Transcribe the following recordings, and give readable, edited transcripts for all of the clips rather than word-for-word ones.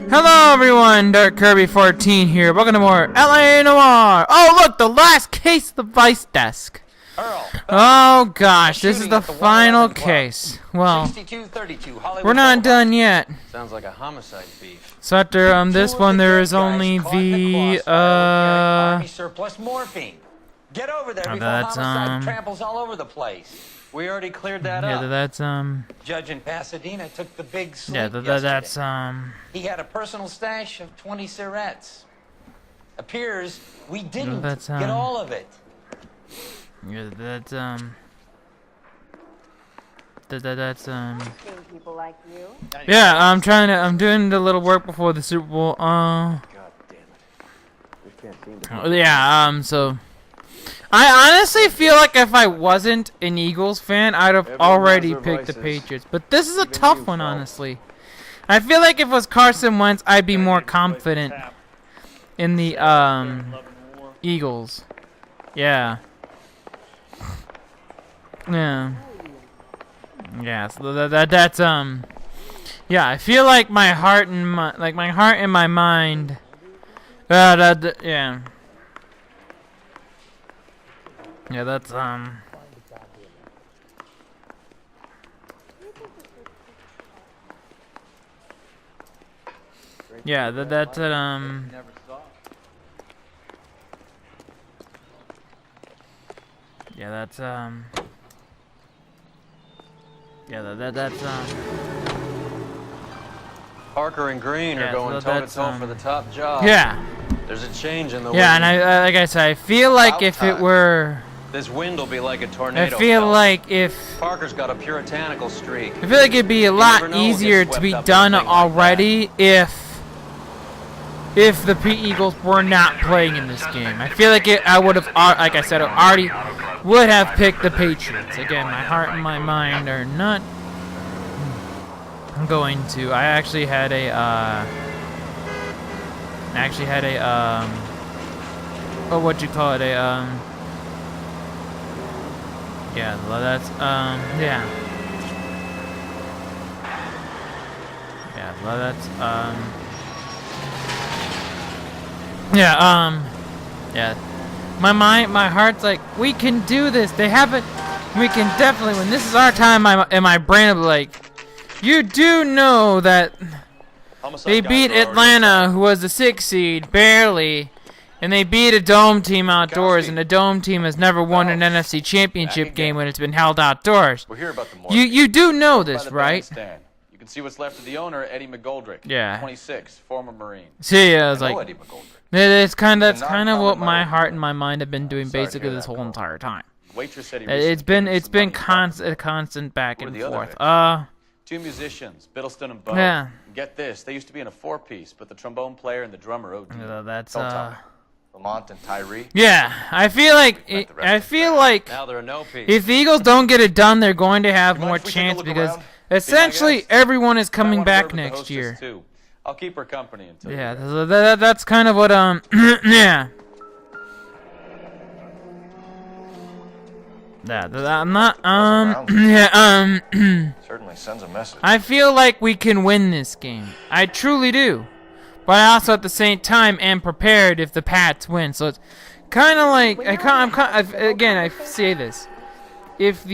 Hello everyone, Dark Kirby 14 here. Welcome to more LA Noire. Oh look, the last case of the Vice Desk. Oh gosh, this is the final case. Well, we're not done yet. Sounds like a homicide beef. So after this one, there is only the Army surplus morphine. Get over there before that's homicide tramples all over the place. We already cleared that yeah, up. that's Judge in Pasadena took the big sleep yeah, that's He had a personal stash of 20 cigarettes. Appears we didn't get all of it. yeah, that's People like you. yeah, I'm doing the little work before the Super Bowl. God damn it. We can't seem to Yeah, so I honestly feel like if I wasn't an Eagles fan, I'd have already picked the Patriots. But this is a tough one, honestly. I feel like if it was Carson Wentz, I'd be more confident in the Eagles. Yeah. Yeah. Yeah, so that's yeah, I feel like my heart and my mind yeah. Yeah, that's yeah, that's yeah, that's yeah, that's Parker and Green are going toe-to-toe for the top job. yeah. There's a change in the Yeah, wind. and I like I said, I feel like if it were This wind will be like a I tornado. feel like if Parker's got a puritanical streak. I feel like it'd be a lot easier to be done already if the Eagles were not playing in this game. I feel like I would have, like I said, I already would have picked the Patriots. Again, my heart and my mind are not going to. I actually had a, oh, what'd you call it? Yeah, well, that's, yeah. Yeah, well, that's, yeah, yeah. My heart's like, we can do this. They haven't, we can definitely win. This is our time. And my brain will be like, you do know that they beat Atlanta, who was the 6th seed, barely. And they beat a dome team outdoors, and the dome team has never won an NFC championship game when it's been held outdoors. We're here about the You do know this, right? You can see what's left of the owner, Eddie McGoldrick. Yeah. 26, former Marine. See, I was I know like, Eddie McGoldrick. that's kind of what my heart and my mind have been doing basically this whole entire time. Waitress said he It's been constant back and forth. 2 musicians, Biddleston and Bowe. Yeah. Get this, they used to be in a 4-piece, but the trombone player and the drummer OD. That's Don't tell me. Lamont and Tyree. yeah. I feel like Now there are no peace. if the Eagles don't get it done, they're going to have more chance because essentially everyone is coming back next year. Too. I'll keep her company until Yeah, that's kind of what yeah. I'm not yeah certainly sends a message. I feel like we can win this game. I truly do. But I also at the same time am prepared if the Pats win. So it's kind of like again I say this. If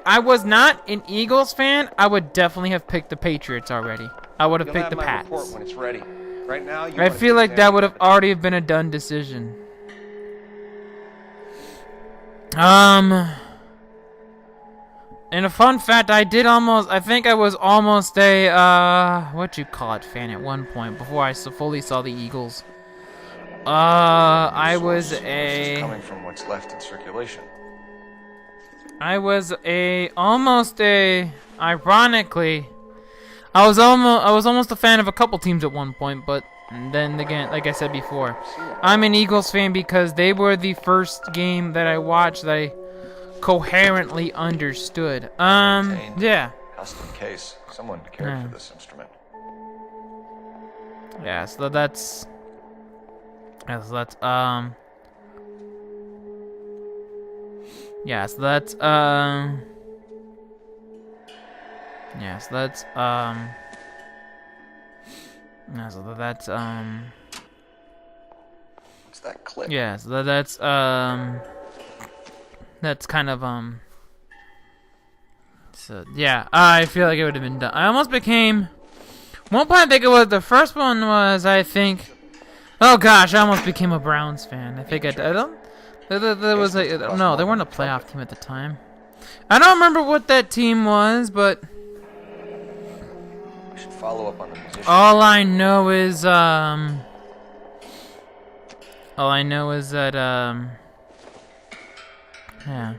I was not an Eagles fan, I would definitely have picked the Patriots already. I would have picked the Pats. When it's ready. Right now, I feel like that would have already been a done decision. And a fun fact, I think I was almost a, what you call it, fan at one point, before I fully saw the Eagles. I was coming from what's left in circulation. Ironically, I was almost a fan of a couple teams at one point, but then again, like I said before, I'm an Eagles fan because they were the first game that I watched that I coherently understood. Yeah. Custom case. Someone cared for this instrument. Yeah, so that's yeah, so that's yeah, so that's Yeah, so that's What's that clip? yeah, so that's kind of so yeah, I feel like it would have been done. I almost became one point. I think it was the first one was I think. Oh gosh, I almost became a Browns fan. I think I don't. There was no, they weren't a playoff team at the time. I don't remember what that team was, but We should follow up on the musician. all I know is that yeah.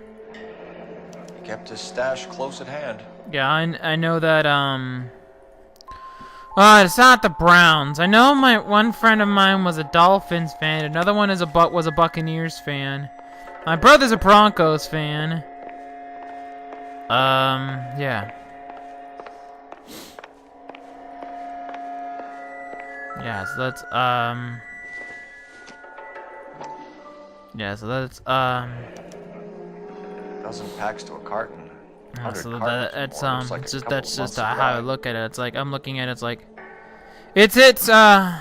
He kept his stash close at hand. Yeah, I know that it's not the Browns. I know one friend of mine was a Dolphins fan. Another one was a Buccaneers fan. My brother's a Broncos fan. Yeah. Yeah, so that's yeah, so that's 1,000 packs to a carton. yeah, so 100 cartons that's more. Looks like it's a just couple that's months just of how I grind. look at it. It's like I'm looking at it, it's like it's I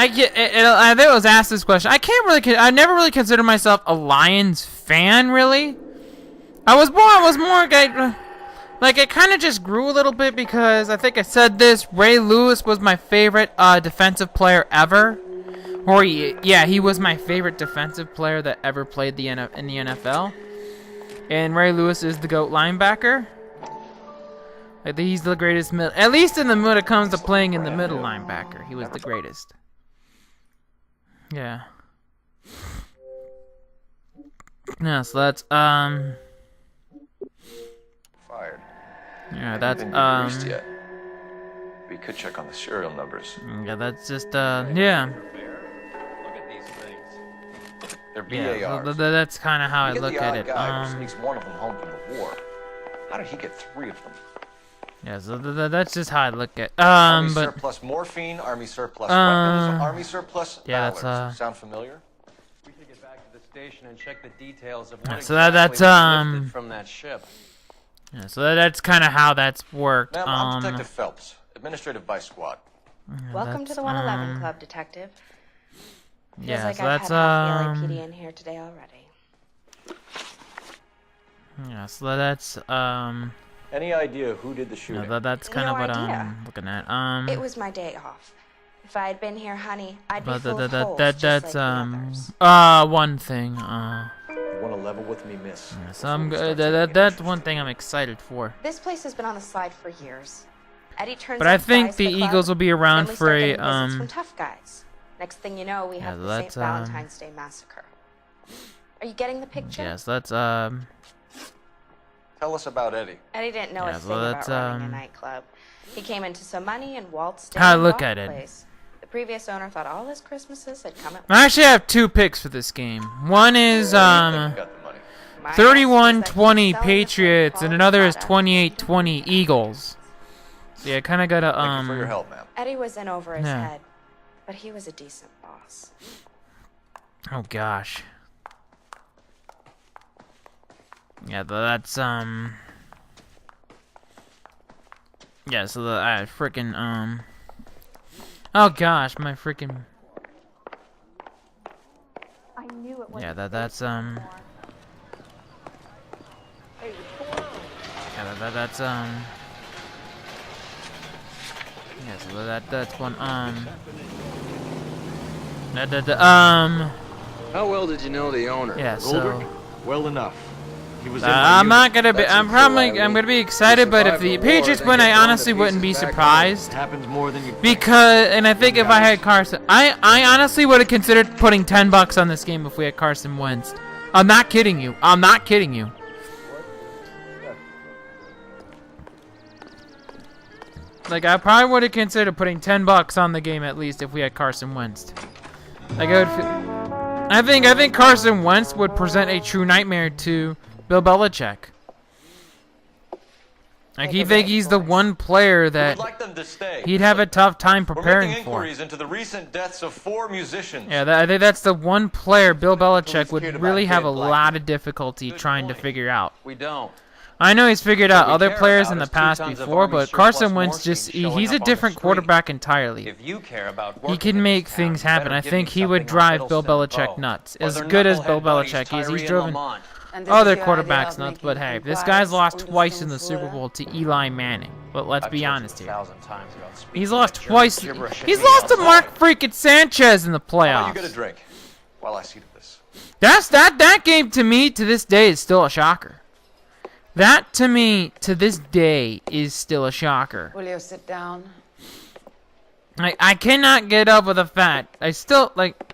think it was asked this question. I never really considered myself a Lions fan, really. I was more like it kind of just grew a little bit because I think I said this. Ray Lewis was my favorite defensive player ever. Or he was my favorite defensive player that ever played in the NFL. And Ray Lewis is the GOAT linebacker. I think he's the greatest at least in when it comes to playing in the middle linebacker. He was the greatest. Yeah. Yeah, so that's Fired. yeah, that's Haven't been greased yet. We could check on the serial numbers. yeah, that's just yeah. Look at these things. They're Yeah, BARs. so that's kind of how I You get look the at odd it. guy who sneaks one of them home from the war. How did he get 3 of them? Yeah, so that's just how I look at Army but surplus morphine, army surplus weapons, army surplus yeah, ballards. that's, Sound familiar? We should get back to the station and check the details of Yeah, what so exactly that's, was lifted from that ship. yeah, so that's kind of how that's worked. Ma'am, I'm Detective Phelps, Administrative Vice Squad. Welcome to the 111 Club, Detective. Feels yeah, like so I've that's had half the LAPD in here today already. yeah, so that's Any idea who did the shooting? yeah, that's kind No of what idea. I'm looking at. It was my day off. If I had been here, honey, I'd be but full of holes that's just like the others. one thing. You want to level with me, miss? So I'm that's one thing I'm excited for. This place has been on the slide for years. Eddie turns But I up think guys the club, Eagles will be then around we for start a getting visits from tough guys. Next thing you know, we have the St. that's, Valentine's Day massacre. Are you getting the picture? yes, that's Tell us about Eddie. Eddie didn't know a Yeah, thing well, about that's, running a nightclub. He came into some money and waltzed in How I and look bought at the it. place. The previous owner thought all his Christmases had come at I actually have 2 picks for this game. One is Where do you think you got the money? my guess was that he was 31-20 selling the Patriots and quality another is product. 28-20 Eagles. So yeah, kind of gotta Thank you for your help, ma'am. Eddie was in over his Yeah. head, but he was a decent boss. Oh gosh. Yeah, that's yeah, so the freaking oh gosh, my freaking I knew it was. yeah, that's yeah, that's yeah, so that's one How well did you know the owner? yeah, so Well enough. He was in I'm not gonna be. That's I'm gonna be excited, but if the Patriots win, I honestly wouldn't be surprised. happens more than you Because, and I think if I had Carson, I honestly would have considered putting $10 on this game if we had Carson Wentz. I'm not kidding you. I'm not kidding you. Like, I probably would have considered putting $10 on the game at least if we had Carson Wentz. Like, I think Carson Wentz would present a true nightmare to Bill Belichick. Like, he think he's the one player We'd that like them to stay. he'd have a tough time We're preparing making for. inquiries into the recent deaths of 4 musicians. Yeah, I think that's the one player Bill Belichick Who's would cared about really have a Ted Black? lot of difficulty Good trying to point. figure out. We don't. I know he's figured out What we other care players about in the is 2 past tons of before, Army but surplus Carson Wentz morphine just, showing he's a up on the different street. quarterback entirely. If you care about He working can in make this things town, you happen. better I give think me he would something on drive Bill Middleston and Belichick Bow, nuts. or As their good as Bill knucklehead buddies Belichick is, Tyree he's and driven Lamont. other quarterbacks nuts, but hey, this guy's lost twice in the Super Bowl to Eli Manning. But let's I've be told you honest here. 1,000 times about speaking He's lost that German twice. gibberish at He's me lost to outside. Mark freaking Sanchez in the How about you playoffs. get a drink while I see to this? That game to me to this day is still a shocker. That to me to this day is still a shocker. Will you sit down? I cannot get up with the fact I still like.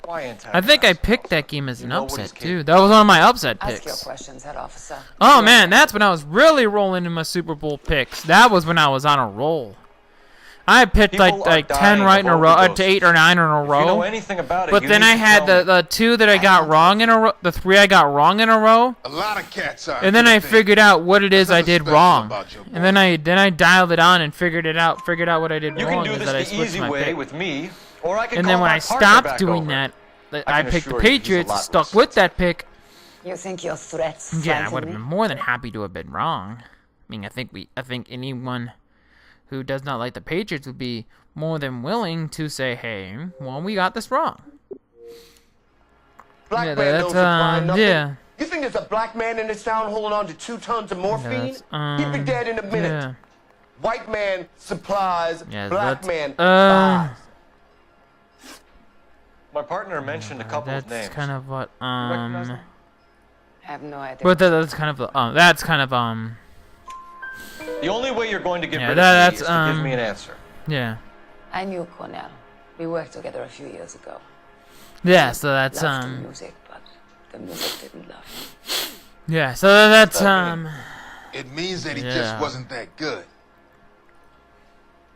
Why I think I picked that game as an upset too. That was one of my upset Ask your picks. questions, head officer. Oh man, that's when I was really rolling in my Super Bowl picks. That was when I was on a roll. I picked People are like 10 dying right in a of row, overdoses. to 8 or 9 in a If you know row. anything about it, But you then need I to had tell me. the 2 that I got wrong in a row, the 3 I got wrong in a row, A lot of cats are. and then I figured out what it is I did special wrong. about your And then I dialed it on and figured out what I did You wrong can do is that I this the switched easy my way pick. with me, or I can And call then when my I partner stopped back doing over. that, I I can picked the assure you he's a Patriots, lot stuck less with that pick. You think your threats Yeah, I frighten would have me? been more than happy to have been wrong. I mean, I think anyone who does not like the Patriots would be more than willing to say, "Hey, well, we got this wrong." Black Yeah, man that's don't supply nothing. yeah. You think there's a black man in this town holding on to 2 tons of morphine? That's, He'd be dead in a minute. Yeah. White man supplies, Yeah, black that's, man uh, buys. My partner mentioned a couple of That's names. kind of what recognize them? I have no idea. but that's kind of that's kind of The only way you're going to get Yeah, rid that- of me is to that's, give me an answer. yeah. I knew Cornell. We worked together a few years ago. Yeah, so that's Loved the music, but the music didn't love him. yeah, so that's It means that he Yeah. just wasn't that good.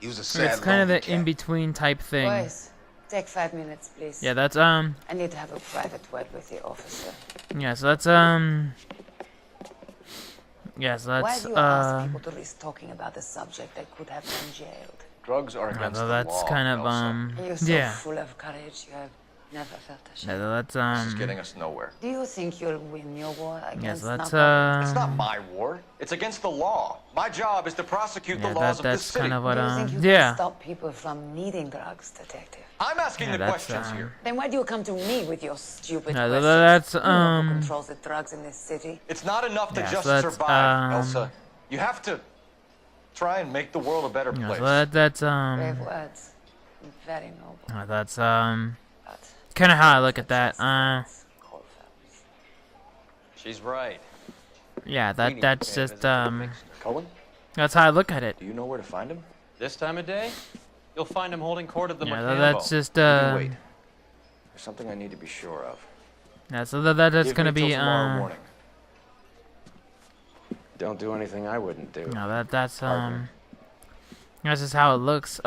He was a sad it's kind of lonely the cat. in-between type thing. Boys, take 5 minutes, please. Yeah, that's I need to have a private word with the officer. yeah, so that's yeah, so Why that's do you ask people to risk talking about the subject that could have been jailed? Drugs are yeah, against so the that's law. kind of You're so yeah. full of courage, you have never felt ashamed. Yeah, so that's This is getting us nowhere. Do you think you'll win your war yeah, against so that's It's not my war. It's against the law. My job is to prosecute yeah, the laws of this that's city. kind of what Do you think you yeah. can stop people from needing drugs, detective? I'm asking Yeah, the that's, questions here. Then why do you come to me with your stupid Yeah, questions? that's, You know who controls the drugs in this city? It's not enough to Yeah, just so that's, survive, Elsa. You have to try and make the world a better Yeah, place. so that's Brave words. Very noble. that's But kind of how I look at that. cold facts. She's right. Yeah, We need that's to just Cohen, that's how I look at it. do you know where to find him? This time of day, you'll find him holding court at the Yeah, McCambo. that's just Wait. There's something I need to be sure of. yeah, so that's Give gonna me till be tomorrow morning. Don't do anything I wouldn't do. no, that's Partner. that's just how it looks.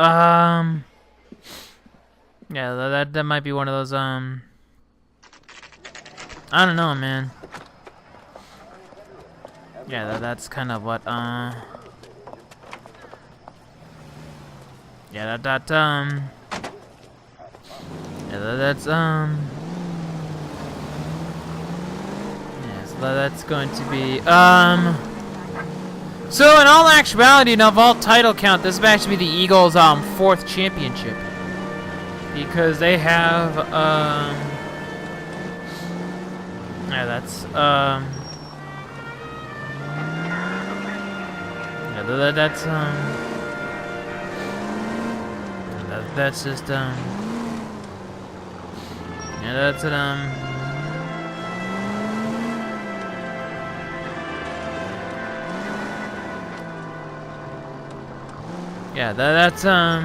Yeah, that might be one of those I don't know, man. Yeah, that's kind of what yeah, that's yeah, that's yes, that's going to be so in all actuality and of all title count, this would actually be the Eagles' 4th championship. Because they have yeah, that's yeah, that's that's just yeah, that's it yeah, that's yeah,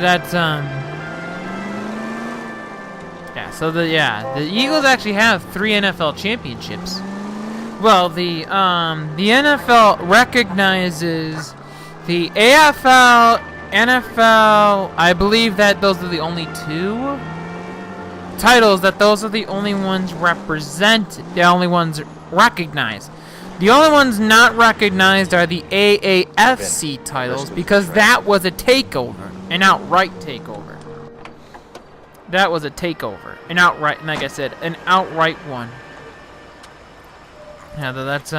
that's yeah, so the Eagles actually have 3 NFL championships. Well, the NFL recognizes the AFL, NFL, I believe that those are the only 2 titles that those are the only ones represented, the only ones recognized. The only ones not recognized are the AAFC titles because that was a takeover, an outright takeover. That was a takeover, an outright, and like I said, an outright one. Yeah, that's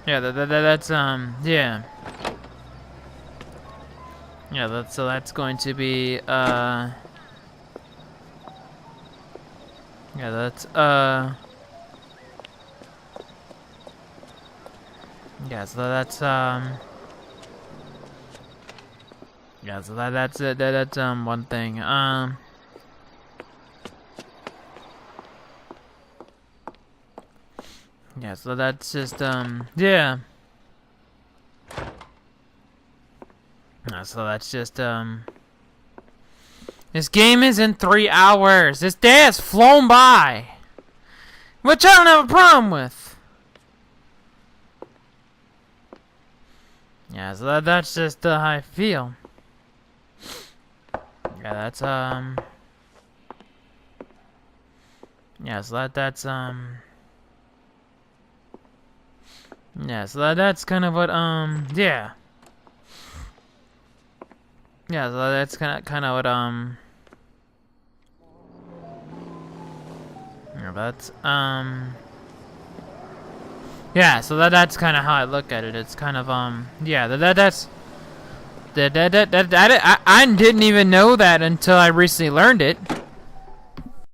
yeah, that's yeah. Yeah, that's going to be yeah, that's yeah, so that's yeah, so that's it. That's one thing. Yeah, so that's just yeah. So that's just this game is in 3 hours. This day has flown by, which I don't have a problem with. Yeah, so that's just how I feel. Yeah, that's yeah, so that's yeah, so that's kind of what yeah. Yeah, so that's kind of what yeah, that's yeah, so that's kind of how I look at it. It's kind of yeah, I didn't even know that until I recently learned it.